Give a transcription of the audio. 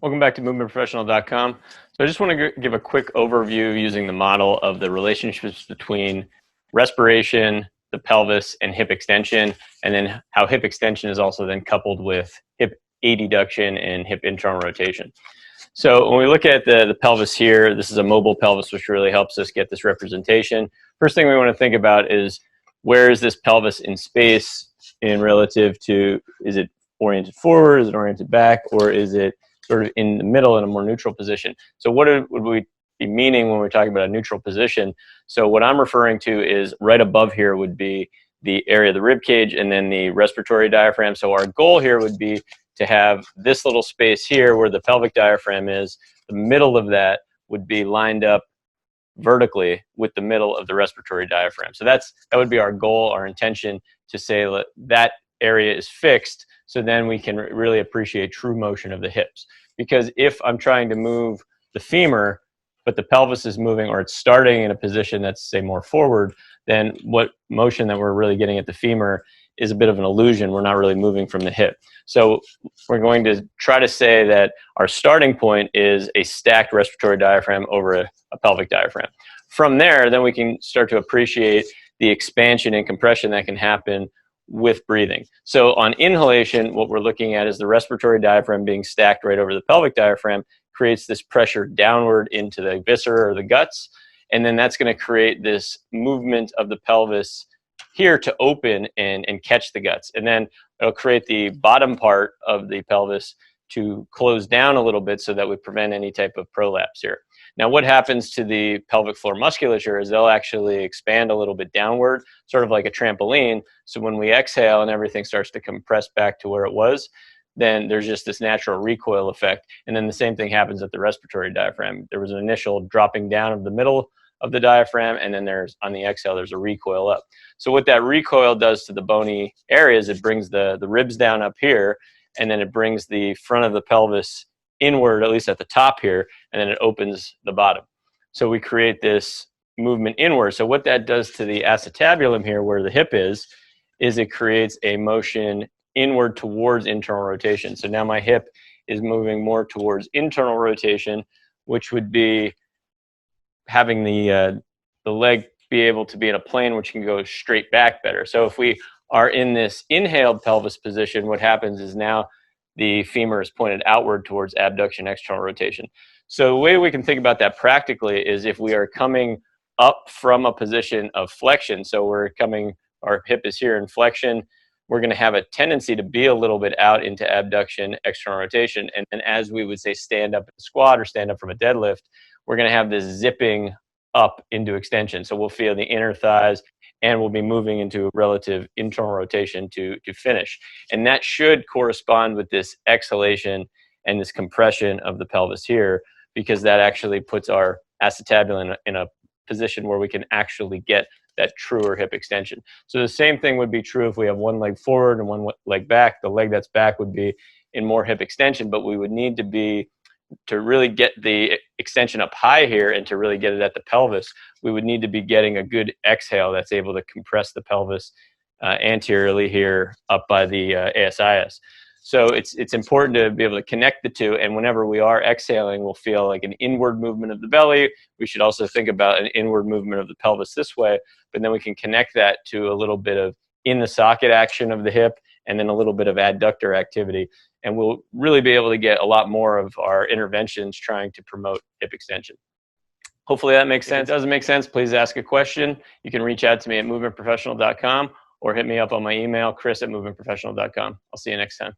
Welcome back to movementprofessional.com. So I just want to give a quick overview using the model of the relationships between respiration, the pelvis, and hip extension, and then how hip extension is also then coupled with hip adduction and hip internal rotation. So when we look at the pelvis here, this is a mobile pelvis, which really helps us get this representation. First thing we want to think about is, where is this pelvis in space in relative to, is it oriented forward, is it oriented back, or is it sort of in the middle in a more neutral position? So what would we be meaning when we're talking about a neutral position? So what I'm referring to is right above here would be the area of the rib cage and then the respiratory diaphragm. So our goal here would be to have this little space here where the pelvic diaphragm is. The middle of that would be lined up vertically with the middle of the respiratory diaphragm. So that would be our goal, our intention, to say that that area is fixed, so then we can really appreciate true motion of the hips. Because if I'm trying to move the femur, but the pelvis is moving, or it's starting in a position that's, say, more forward, then what motion that we're really getting at the femur is a bit of an illusion. We're not really moving from the hip. So we're going to try to say that our starting point is a stacked respiratory diaphragm over a pelvic diaphragm. From there, then we can start to appreciate the expansion and compression that can happen with breathing. So on inhalation, what we're looking at is the respiratory diaphragm being stacked right over the pelvic diaphragm creates this pressure downward into the viscera or the guts, and then that's going to create this movement of the pelvis here to open and catch the guts. And then it'll create the bottom part of the pelvis to close down a little bit so that we prevent any type of prolapse here. Now, what happens to the pelvic floor musculature is they'll actually expand a little bit downward, sort of like a trampoline. So when we exhale and everything starts to compress back to where it was, then there's just this natural recoil effect. And then the same thing happens at the respiratory diaphragm. There was an initial dropping down of the middle of the diaphragm, and then on the exhale, there's a recoil up. So what that recoil does to the bony areas, it brings the ribs down up here, and then it brings the front of the pelvis inward, at least at the top here, and then it opens the bottom. So we create this movement inward. So what that does to the acetabulum here, where the hip is it creates a motion inward towards internal rotation. So now my hip is moving more towards internal rotation, which would be having the leg be able to be in a plane which can go straight back better. So if we are in this inhaled pelvis position, what happens is now the femur is pointed outward towards abduction, external rotation. So the way we can think about that practically is if we are coming up from a position of flexion, so our hip is here in flexion, we're going to have a tendency to be a little bit out into abduction, external rotation. And as we would say, stand up in a squat or stand up from a deadlift, we're going to have this zipping up into extension. So we'll feel the inner thighs, and we'll be moving into relative internal rotation to finish. And that should correspond with this exhalation and this compression of the pelvis here, because that actually puts our acetabulum in a position where we can actually get that truer hip extension. So the same thing would be true if we have one leg forward and one leg back. The leg that's back would be in more hip extension, but we would need to really get the extension up high here and to really get it at the pelvis, we would need to be getting a good exhale that's able to compress the pelvis anteriorly here up by the ASIS. So it's important to be able to connect the two, and whenever we are exhaling, we'll feel like an inward movement of the belly. We should also think about an inward movement of the pelvis this way, but then we can connect that to a little bit of in the socket action of the hip and then a little bit of adductor activity. And we'll really be able to get a lot more of our interventions trying to promote hip extension. Hopefully that makes sense. If it doesn't make sense, please ask a question. You can reach out to me at movementprofessional.com or hit me up on my email, chris@movementprofessional.com. I'll see you next time.